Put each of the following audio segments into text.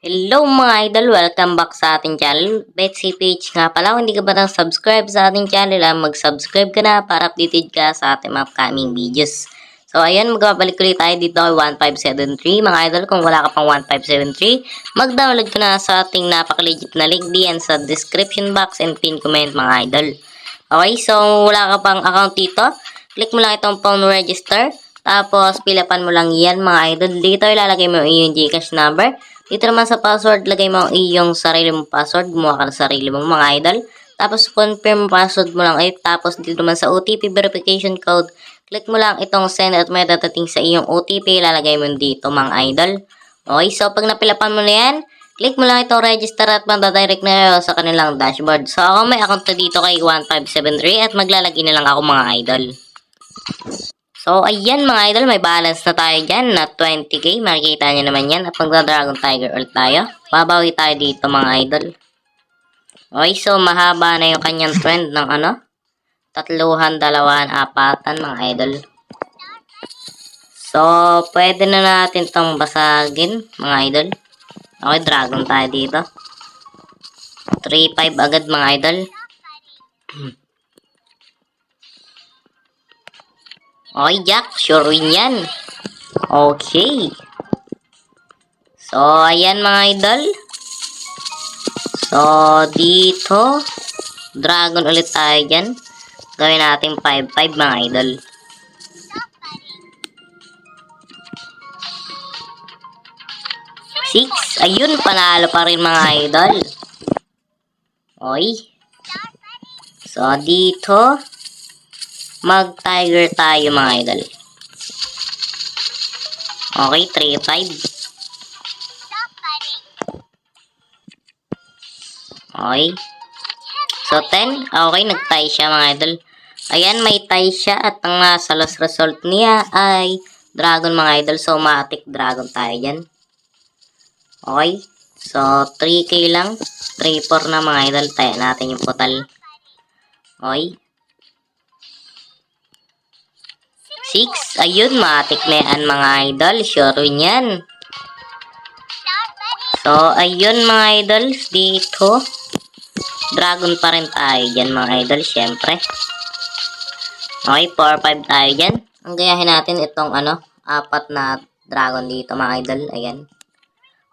Hello mga idol! Welcome back sa ating channel. Betsy Page nga pala. Kung hindi ka ba subscribe sa ating channel, mag-subscribe ka na para updated ka sa ating upcoming videos. So ayan, magbabalik ulit tayo dito kay 1573. Mga idol, kung wala ka pang 1573, mag-download ka na sa ating napaka-legit na link diyan sa description box and pin comment mga idol. Okay, so wala ka pang account dito, click mo lang itong phone register. Tapos, pilapan mo lang yan mga idol. Dito ilalagay mo yung Gcash number. Dito naman sa password, lagay mo ang iyong sarili mong password. Gumawa ka ng sarili mong mga idol. Tapos, confirm password mo lang. Tapos, dito naman sa OTP verification code, click mo lang itong send at may datating sa iyong OTP. Ilalagay mo dito mga idol. Okay, so pag napilapan mo na yan, click mo lang itong register at madadirect na kayo sa kanilang dashboard. So, ako may account na dito kay 1573 at maglalagay na lang ako mga idol. So, ayan mga idol, may balance na tayo dyan na 20k. Makikita nyo naman yan. At magda-Dragon Tiger ulit tayo. Babawi tayo dito mga idol. Okay, so mahaba na yung kanyang trend ng 3, 2, 4 mga idol. So, pwede na natin tong basagin mga idol. Okay, Dragon tayo dito. 3-5 agad mga idol. Okay, Jack. Sure win yan. Okay. So, ayan mga idol. So, dito, Dragon ulit tayo dyan. Gawin natin 5-5 mga idol. Six. Ayun, panalo pa rin mga idol. Okay. So, dito, mag-tiger tayo mga idol. Okay, 3-5. Okay. So, 10. Okay, nag-tie siya mga idol. Ayan, may tie siya at ang nasa last result niya ay dragon mga idol. So, matik dragon tayo dyan. Okay. So, 3k lang. 3-4 na mga idol. Tayo natin yung putal. Okay. 6. Ayun, matik na yan mga idol. Sure win yan. So, ayun mga idol. Dito, dragon pa rin tayo dyan mga idol. Siyempre. Okay, 4-5 tayo dyan. Ang gayahin natin itong 4 na dragon dito mga idol. Ayan.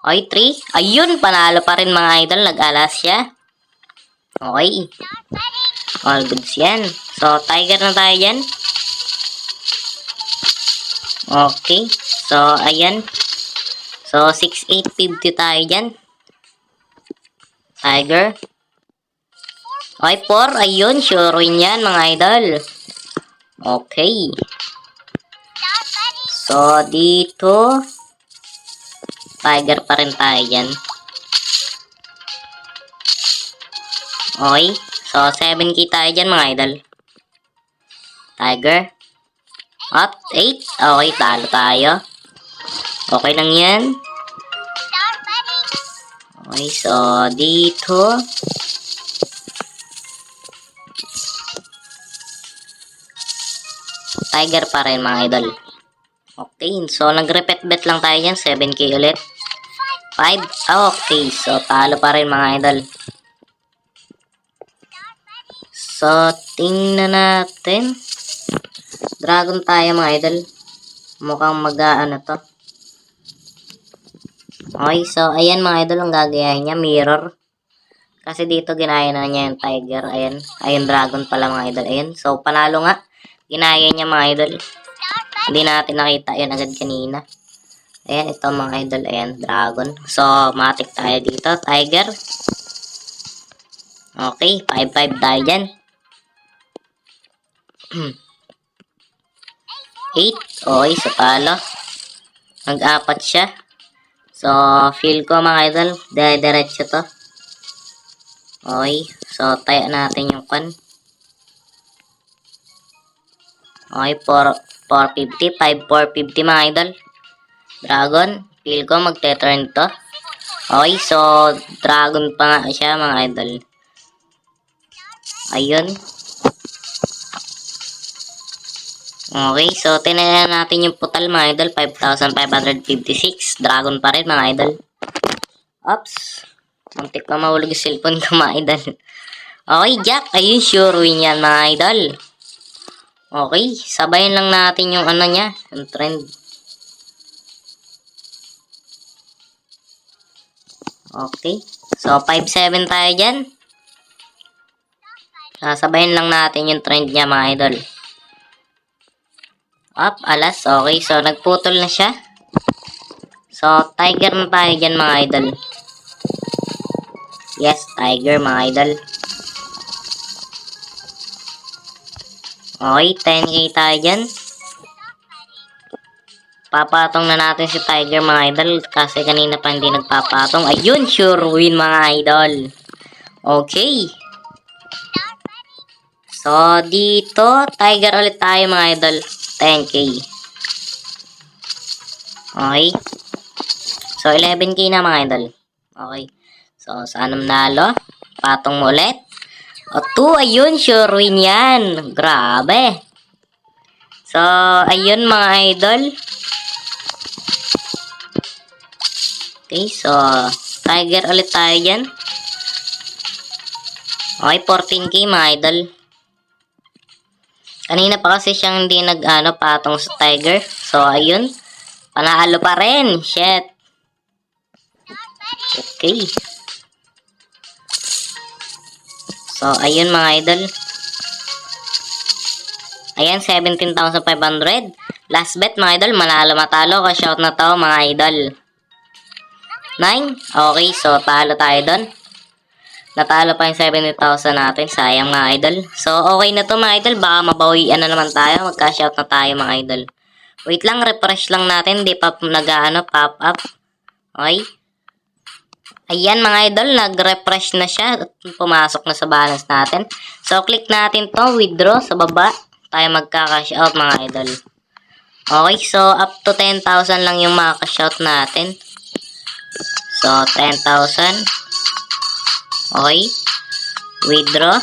Okay, 3. Ayun, panalo pa rin mga idol. Nag-alas siya. Okay. All goods yan. So, tiger na tayo dyan. Okay. So, ayan. So, 6-8, 50 tayo dyan. Tiger. Okay, 4. Ayun, sure win yan, mga idol. Okay. So, dito, tiger pa rin tayo dyan. Okay. So, 7k tayo dyan, mga idol. Tiger. At 8. Okay, talo tayo. Okay lang yan. Okay, so dito. Tiger pa rin mga idol. Okay, so nag-repeat bet lang tayo dyan. 7k ulit. 5. Okay, so talo pa rin mga idol. So, tingnan natin. Dragon tayo mga idol. Mukhang mag-aano to. Okay, so ayan mga idol ang gagayahin niya. Mirror. Kasi dito ginaya na niya yung tiger. Ayan. Ayan dragon pala mga idol. Ayan. So panalo nga. Ginaya niya mga idol. Hindi natin nakita yun agad kanina. Ayan. Ito mga idol. Ayan. Dragon. So matik tayo dito. Tiger. Okay. 5-5 tayo dyan. 8. Okay, so talo. Nag-apat siya. So, feel ko mga idol, diretso to. Okay, so tayo natin yung kan. Okay, 450, 5-450 mga idol. Dragon, feel ko magte-turn to. Okay, so dragon pa nga siya mga idol. Ayun. Okay, so tinayan natin yung putal mga idol, 5,556. Dragon pa rin mga idol. Ops. Muntik na mahulog yung cellphone ko mga idol. Okay, Jack. Ayun, sure win yan mga idol. Okay, sabayan lang natin yung ano niya, yung trend. Okay. So, 5-7 tayo dyan. Sasabayan lang natin yung trend niya mga idol. Up, alas. Okay, so nagputol na siya. So, tiger na tayo dyan mga idol. Yes, tiger mga idol. Okay, 10k tayo dyan. Papatong na natin si tiger mga idol. Kasi kanina pa hindi nagpapatong. Ayun, sure win mga idol. Okay. So, dito, tiger ulit tayo mga idol. 10k. Okay. So, 11k na mga idol. Okay. So, saan nalo? Patong mo ulit. O, 2. Ayun, sure win yan. Grabe. So, ayun mga idol. Okay, so, tiger ulit tayo dyan. Okay, 14k mga idol. Kanina pa kasi siyang hindi patong sa tiger. So, ayun. Panalo pa rin. Shit. Okay. So, ayun mga idol. Ayan, 17,500. Last bet mga idol, manalo matalo. Ka-shout na to mga idol. 9. Okay, so talo tayo doon. Natalo pa yung 70,000 natin. Sayang mga idol. So, okay na to mga idol. Baka mabawian na naman tayo. Magka-shout na tayo mga idol. Wait lang, refresh lang natin. Hindi pa pop up. Okay. Ayan mga idol, nag-refresh na siya at pumasok na sa balance natin. So, click natin to, withdraw sa baba. Tayo magka-cash out mga idol. Okay, so up to 10,000 lang yung maka-cash out natin. So, 10,000. Okay. Withdraw.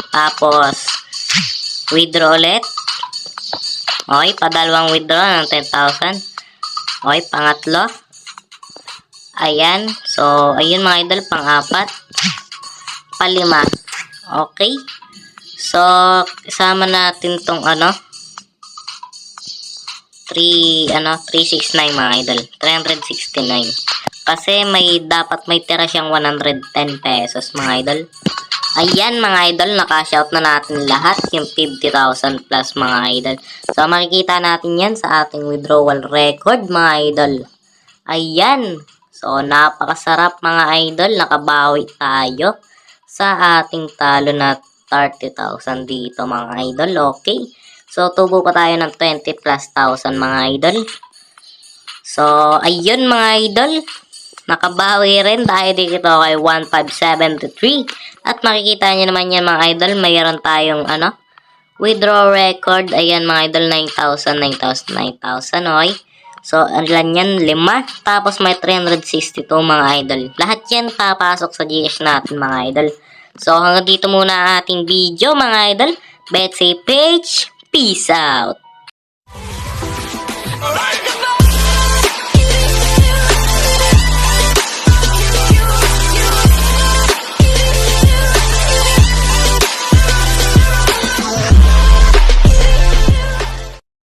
Tapos, withdraw ulit. Okay, padalawang withdraw ng 10,000. Okay, pangatlo. Ayan. So, ayun mga idol, pang-apat. Palima. Okay. So, isama natin tong 369 mga idol. 369. Kasi dapat may tira siyang 110 pesos mga idol. Ayan mga idol, naka-shout na natin lahat yung 50,000 plus mga idol. So, makikita natin yan sa ating withdrawal record mga idol. Ayan. So, napakasarap mga idol. Nakabawi tayo sa ating talo na 30,000 dito mga idol. Okay. So, tubo pa tayo ng 20 plus thousand mga idol. So, ayun mga idol. Nakabawi rin tayo dito kay 1573. At makikita nyo naman yan mga idol. Mayroon tayong withdraw record. Ayan mga idol. 9,000, 9,000, 9,000. Okay. So, ilan yan? 5. Tapos may 362 mga idol. Lahat yan papasok sa GS natin mga idol. So, hanggang dito muna ating video mga idol. Betsy Page. Peace out.